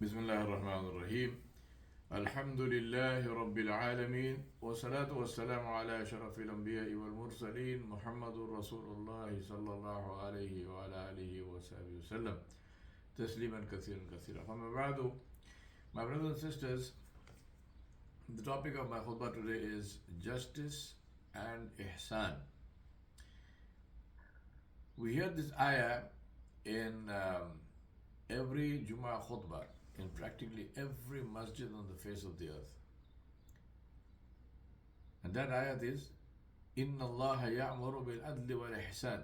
Bismillah ar-Rahman ar-Rahim. Alhamdulillahi Rabbil Alameen. Wa salatu wa salamu ala ashrafil anbiya'i wal mursaleen. Muhammadur Rasulullah sallallahu alayhi wa ala alihi wa sahbihi wa sallam. Tasliman kathiran kathira. Amma ba'du, my brothers and sisters, the topic of my khutbah today is justice and ihsaan. We hear this ayah in every Juma Khutba, in practically every masjid on the face of the earth. And that ayat is, إِنَّ اللَّهَ يَأْمُرُ بِالْعَدْلِ وَالْإِحْسَانِ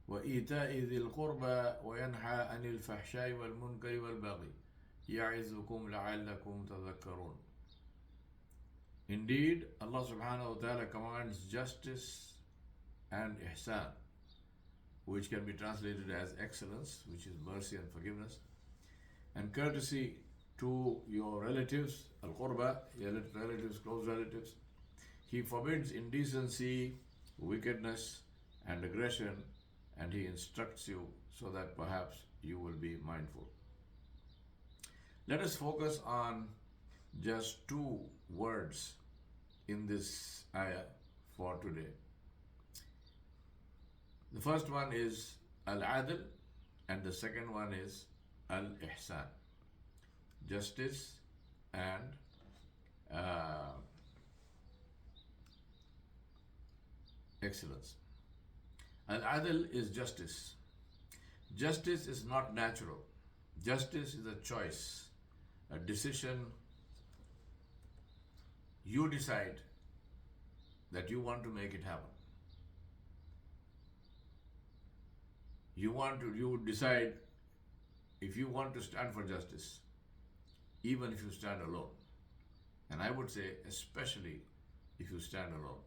وَإِيتَاءِ ذِي الْقُرْبَى وَيَنْهَى عَنِ الْفَحْشَاءِ وَالْمُنكَرِ وَالْبَغْيِ يَعِظُكُمْ لَعَلَّكُمْ تَذَكَّرُونَ. Indeed, Allah subhanahu wa ta'ala commands justice and ihsan, which can be translated as excellence, which is mercy and forgiveness, and courtesy to your relatives, al-qurba, your relatives, close relatives. He forbids indecency, wickedness, and aggression, and He instructs you so that perhaps you will be mindful. Let us focus on just two words in this ayah for today. The first one is al-adl, and the second one is al-ihsan, justice and excellence. Al-adl is justice. Justice is not natural. Justice is a choice, a decision. You decide that you want to make it happen. You decide if you want to stand for justice, even if you stand alone. And I would say, especially if you stand alone.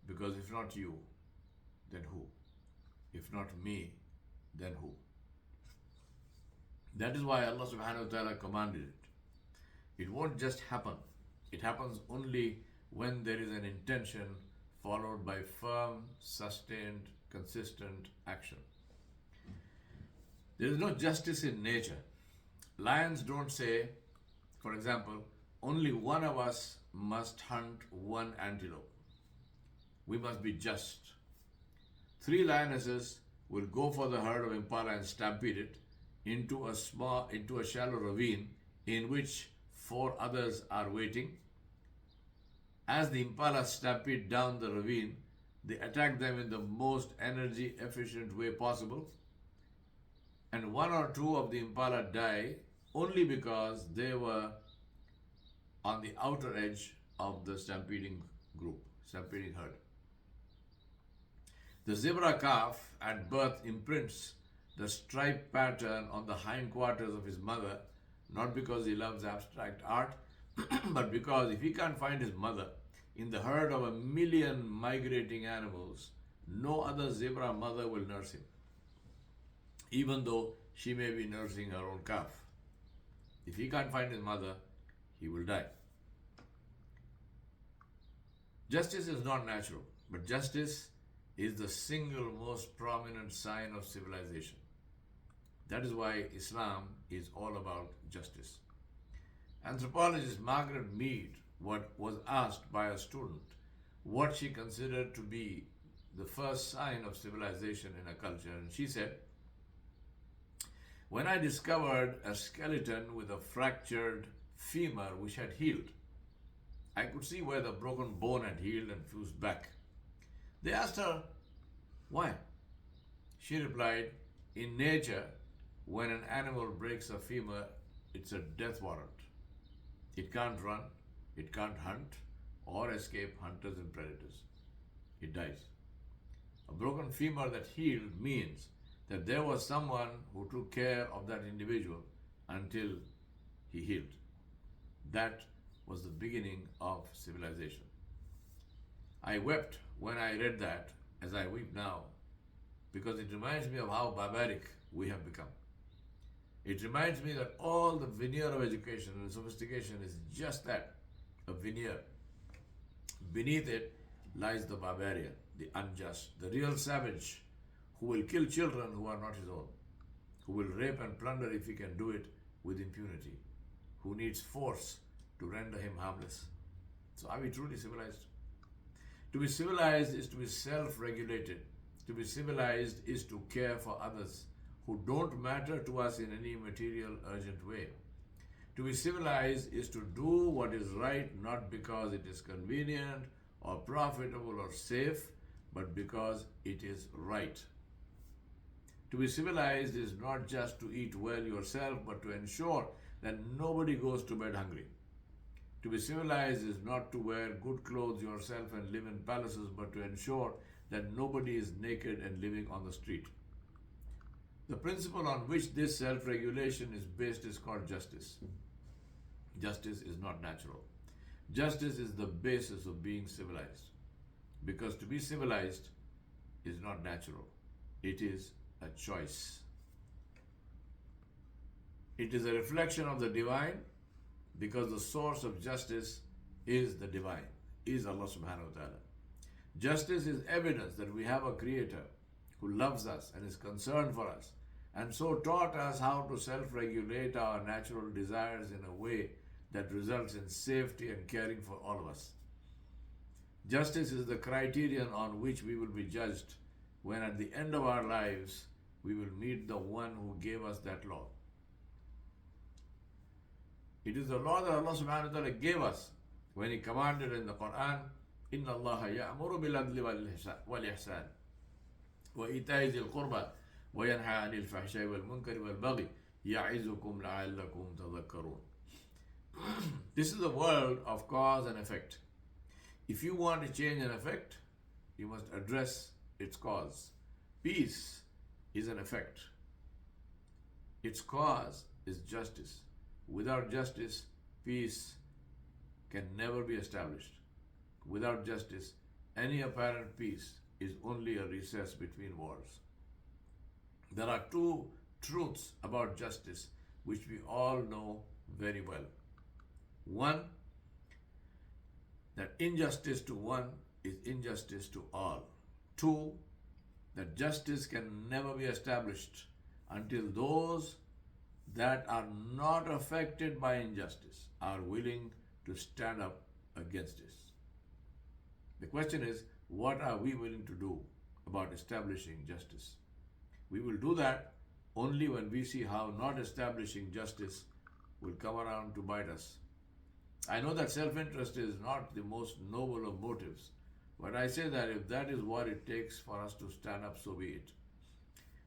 Because if not you, then who? If not me, then who? That is why Allah subhanahu wa ta'ala commanded it. It won't just happen. It happens only when there is an intention followed by firm, sustained, consistent action. There is no justice in nature. Lions don't say, for example, only one of us must hunt one antelope. We must be just. 3 lionesses will go for the herd of impala and stampede it into a shallow ravine in which 4 others are waiting. As the impala stampede down the ravine, they attack them in the most energy efficient way possible, and 1 or 2 of the impala die only because they were on the outer edge of the stampeding herd. The zebra calf at birth imprints the stripe pattern on the hindquarters of his mother, not because he loves abstract art, but because if he can't find his mother in the herd of 1 million migrating animals, no other zebra mother will nurse him, even though she may be nursing her own calf. If he can't find his mother, he will die. Justice is not natural, but justice is the single most prominent sign of civilization. That is why Islam is all about justice. Anthropologist Margaret Mead was asked by a student what she considered to be the first sign of civilization in a culture, and she said, "When I discovered a skeleton with a fractured femur which had healed, I could see where the broken bone had healed and fused back." They asked her, "Why?" She replied, "In nature, when an animal breaks a femur, it's a death warrant. It can't run, it can't hunt, or escape hunters and predators. It dies. A broken femur that healed means that there was someone who took care of that individual until he healed. That was the beginning of civilization." I wept when I read that, as I weep now, because it reminds me of how barbaric we have become. It reminds me that all the veneer of education and sophistication is just that, a veneer. Beneath it lies the barbarian, the unjust, the real savage, who will kill children who are not his own, who will rape and plunder if he can do it with impunity, who needs force to render him harmless. So are we truly civilized? To be civilized is to be self-regulated. To be civilized is to care for others who don't matter to us in any material, urgent way. To be civilized is to do what is right, not because it is convenient or profitable or safe, but because it is right. To be civilized is not just to eat well yourself, but to ensure that nobody goes to bed hungry. To be civilized is not to wear good clothes yourself and live in palaces, but to ensure that nobody is naked and living on the street. The principle on which this self-regulation is based is called justice. Justice is not natural. Justice is the basis of being civilized. Because to be civilized is not natural. It is a choice. It is a reflection of the divine, because the source of justice is the divine, is Allah subhanahu wa ta'ala. Justice is evidence that we have a creator who loves us and is concerned for us, and so taught us how to self-regulate our natural desires in a way that results in safety and caring for all of us. Justice is the criterion on which we will be judged when at the end of our lives we will meet the one who gave us that law. It is the law that Allah subhanahu wa ta'ala gave us when He commanded in the Quran, إِنَّ اللَّهَ يَأْمُرُ بِالْعَدْلِ وَالْإِحْسَانِ وَإِيتَاءِ ذِي الْقُرْبَى وَيَنْهَى عَنِ الْفَحْشَاءِ وَالْمُنكَرِ وَالْبَغْيِ يَعِظُكُمْ لَعَلَّكُمْ تَذَكَّرُونَ. This is the world of cause and effect. If you want to change an effect, you must address its cause. Peace is an effect. Its cause is justice. Without justice, peace can never be established. Without justice, any apparent peace is only a recess between wars. There are two truths about justice which we all know very well. One, that injustice to one is injustice to all. Two, that justice can never be established until those that are not affected by injustice are willing to stand up against it. The question is, what are we willing to do about establishing justice? We will do that only when we see how not establishing justice will come around to bite us. I know that self-interest is not the most noble of motives, but I say that if that is what it takes for us to stand up, so be it.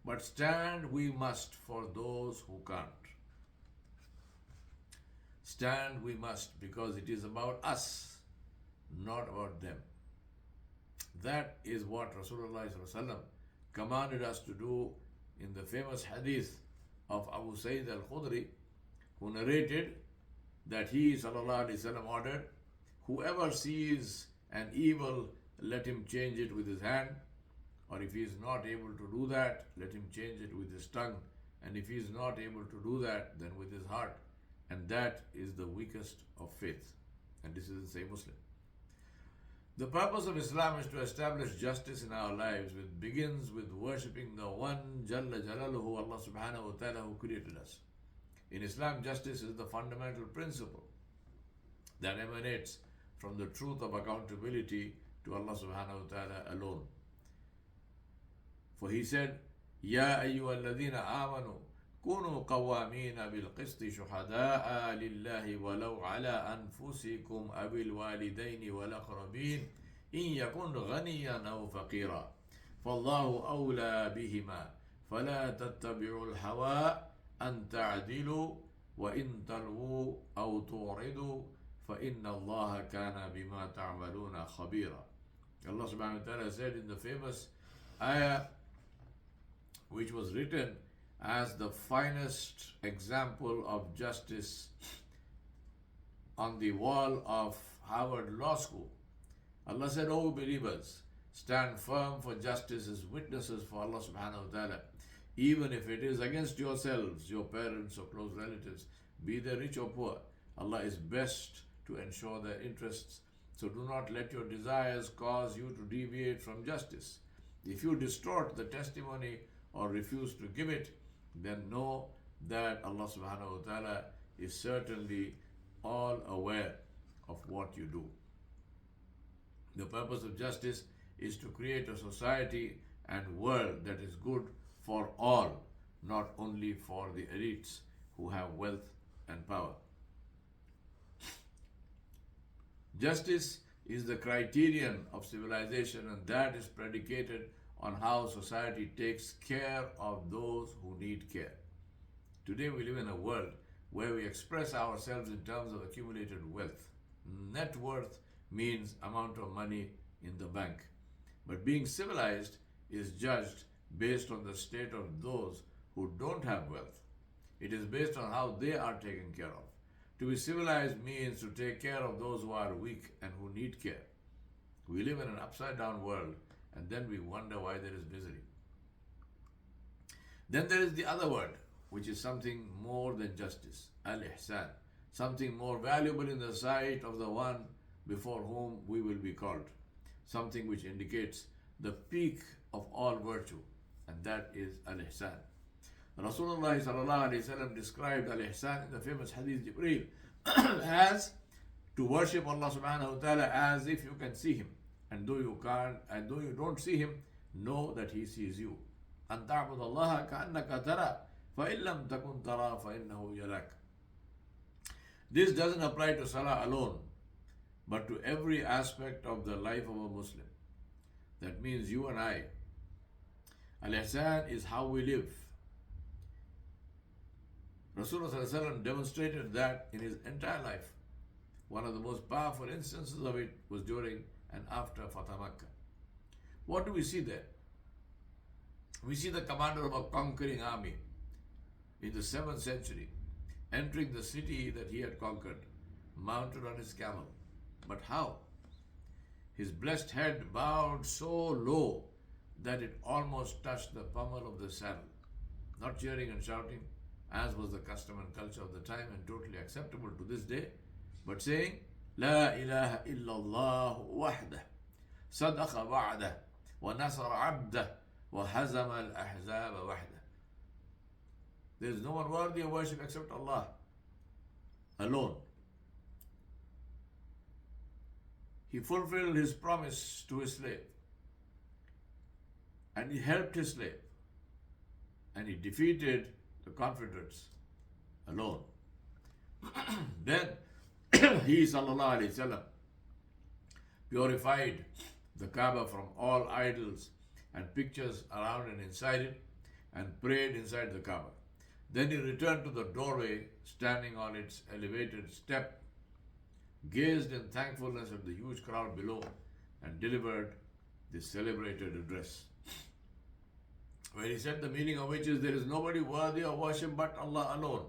But stand we must for those who can't. Stand we must because it is about us, not about them. That is what Rasulullah ﷺ commanded us to do in the famous hadith of Abu Sa'id al-Khudri, who narrated that he ﷺ ordered, whoever sees an evil, let him change it with his hand, or if he is not able to do that, let him change it with his tongue, and if he is not able to do that, then with his heart. And that is the weakest of faith. And this is in Sahih Muslim. The purpose of Islam is to establish justice in our lives, which begins with worshipping the one Jalla Jalaluhu, Allah subhanahu wa ta'ala, who created us. In Islam, justice is the fundamental principle that emanates from the truth of accountability to Allah subhanahu wa ta'ala alone. For He said, Ya ayyuhalladhina amanu كونوا قوامين بالقسط شهداء لله ولو على أنفسكم أو الوالدين والأقربين إن يكن غنيا أو فقيرا فالله أولى بهما فلا تتبعوا الهوى أن تعدلوا وإن تلووا أو تعرضوا فإن الله كان بما تعملون خبيرا. Allah subhanahu wa ta'ala said in the famous ayah, which was written as the finest example of justice on the wall of Harvard Law School. Allah said, O believers, stand firm for justice as witnesses for Allah subhanahu wa ta'ala, even if it is against yourselves, your parents or close relatives, be they rich or poor. Allah is best to ensure their interests, so do not let your desires cause you to deviate from justice. If you distort the testimony or refuse to give it, then know that Allah subhanahu wa ta'ala is certainly all aware of what you do. The purpose of justice is to create a society and world that is good for all, not only for the elites who have wealth and power. Justice is the criterion of civilization, and that is predicated on how society takes care of those who need care. Today we live in a world where we express ourselves in terms of accumulated wealth. Net worth means amount of money in the bank. But being civilized is judged based on the state of those who don't have wealth. It is based on how they are taken care of. To be civilized means to take care of those who are weak and who need care. We live in an upside down world, and then we wonder why there is misery. Then there is the other word, which is something more than justice, al-Ihsaan, something more valuable in the sight of the one before whom we will be called, something which indicates the peak of all virtue, and that is al-Ihsaan. Rasulullah sallallahu alaihi wasallam described al-Ihsaan in the famous hadith Jibreel as to worship Allah subhanahu wa ta'ala as if you can see Him, and though you don't see Him, know that He sees you. أن تعبد الله كأنك ترى فإن لم تكن ترى فإنه يراك. This doesn't apply to Salah alone, but to every aspect of the life of a Muslim. That means you and I. Al-Ihsaan is how we live. Rasulullah demonstrated that in his entire life. One of the most powerful instances of it was during and after Fatah Makkah. What do we see there? We see the commander of a conquering army in the 7th century entering the city that he had conquered, mounted on his camel. But how? His blessed head bowed so low that it almost touched the pommel of the saddle. Not cheering and shouting, as was the custom and culture of the time and totally acceptable to this day, but saying, La ilaha illallah wahdah, sadaqa wa'dah, wa nasara abdah, wa hazama al-ahzaba wahdah. There is no one worthy of worship except Allah alone. He fulfilled his promise to his slave, and he helped his slave, and he defeated the Confederates alone. Then he sallallahu alaihi wasallam purified the Kaaba from all idols and pictures around and inside it, and prayed inside the Kaaba. Then he returned to the doorway, standing on its elevated step, gazed in thankfulness at the huge crowd below, and delivered this celebrated address, where he said the meaning of which is, there is nobody worthy of worship but Allah alone.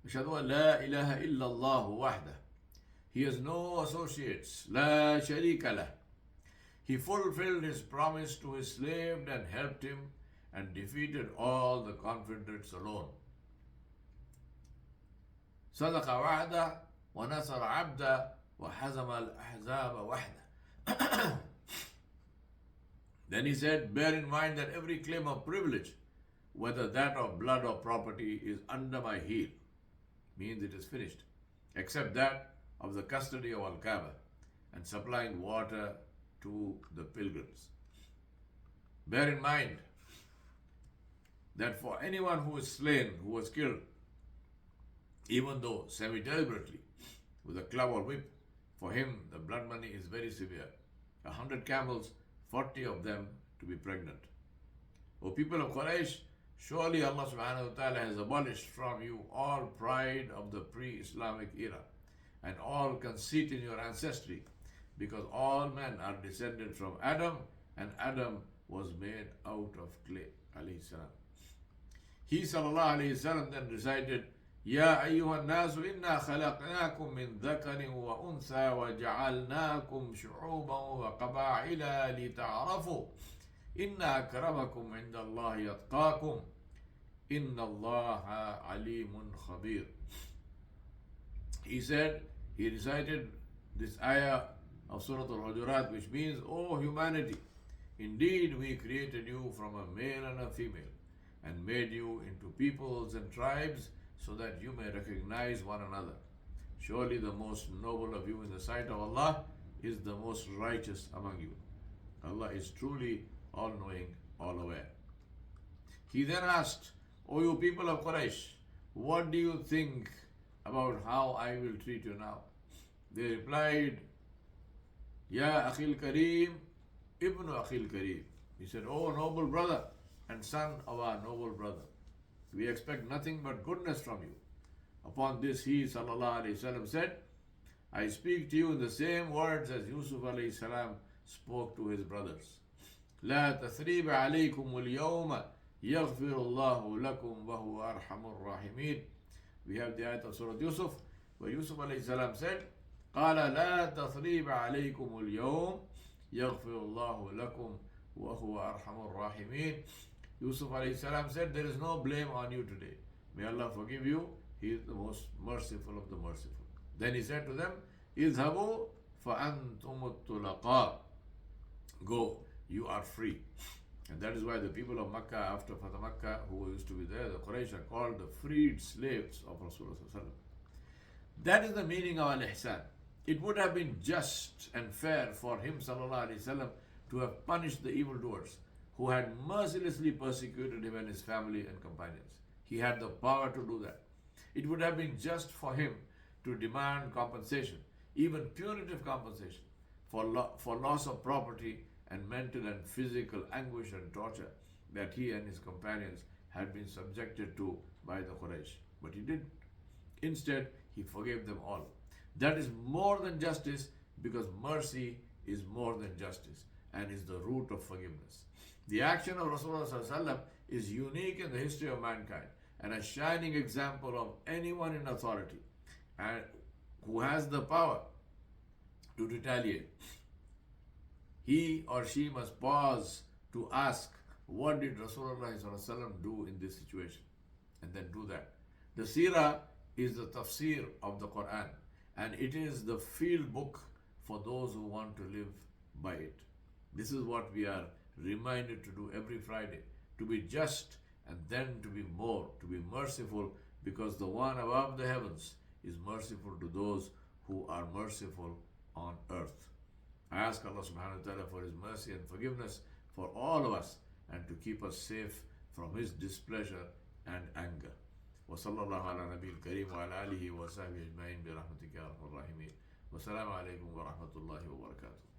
Ashhadu an la ilaha illallah wahdah. He has no associates. La sharika lah. He fulfilled his promise to his slave and helped him and defeated all the Confederates alone. Sadaqa wa'da wa nasara abda wa hazama al-ahzaba wahda. Then he said, bear in mind that every claim of privilege, whether that of blood or property, is under my heel, means it is finished, except that of the custody of Al-Kaaba and supplying water to the pilgrims. Bear in mind that for anyone who is slain, who was killed, even though semi-deliberately, with a club or whip, for him the blood money is very severe. 100 camels, 40 of them to be pregnant. O people of Quraysh, surely Allah subhanahu wa ta'ala has abolished from you all pride of the pre-Islamic era and all conceit in your ancestry, because all men are descended from Adam, and Adam was made out of clay. Alayhi salam. He sallallahu alayhi wasallam then recited, Ya ayyuhan nasu inna khalaqnakum min dhakarin wa untha wa ja'alnakum shu'uban wa qaba'ila li ta'arafu inna akramakum inda Allahi atqakum inna Allaha alimun khabir. He said, he recited this ayah of Surah Al-Hujurat, which means, O humanity, indeed we created you from a male and a female, and made you into peoples and tribes so that you may recognize one another. Surely the most noble of you in the sight of Allah is the most righteous among you. Allah is truly all-knowing, all-aware. He then asked, O you people of Quraysh, what do you think about how I will treat you now? They replied, Ya Akhil Kareem, Ibn Akhil Kareem. He said, O noble brother and son of our noble brother, we expect nothing but goodness from you. Upon this he sallallahu alayhi wasallam said, I speak to you in the same words as Yusuf alayhi salam spoke to his brothers. لا تثريب عليكم اليوم يغفر الله لكم وهو أرحم الراحمين. We have the ayat of Surah Yusuf where Yusuf alayhi salam said, قال لا تثريب عليكم اليوم يغفر الله لكم وهو أرحم الراحمين. Yusuf alayhi salam said, there is no blame on you today. May Allah forgive you. He is the most merciful of the merciful. Then he said to them, اذهبوا فأنتم الطلقاء. Go, you are free. And that is why the people of Makkah, after Fatah Makkah, who used to be there, the Quraysh, are called the freed slaves of Rasulullah. That is the meaning of Ihsaan. It would have been just and fair for him ﷺ to have punished the evildoers who had mercilessly persecuted him and his family and companions. He had the power to do that. It would have been just for him to demand compensation, even punitive compensation, for loss of property and mental and physical anguish and torture that he and his companions had been subjected to by the Quraysh. But he didn't. Instead, he forgave them all. That is more than justice, because mercy is more than justice and is the root of forgiveness. The action of Rasulullah ﷺ is unique in the history of mankind and a shining example of anyone in authority and who has the power to retaliate. He or she must pause to ask, what did Rasulullah ﷺ do in this situation? And then do that. The seerah is the tafsir of the Quran, and it is the field book for those who want to live by it. This is what we are reminded to do every Friday, to be just and then to be more, to be merciful, because the one above the heavens is merciful to those who are merciful on earth. I ask Allah subhanahu wa ta'ala for His mercy and forgiveness for all of us and to keep us safe from His displeasure and anger. وصلى الله على نبي الكريم وعلى آله وصحبه أجمعين برحمتك يا أرحم الراحمين. والسلام عليكم ورحمة الله وبركاته.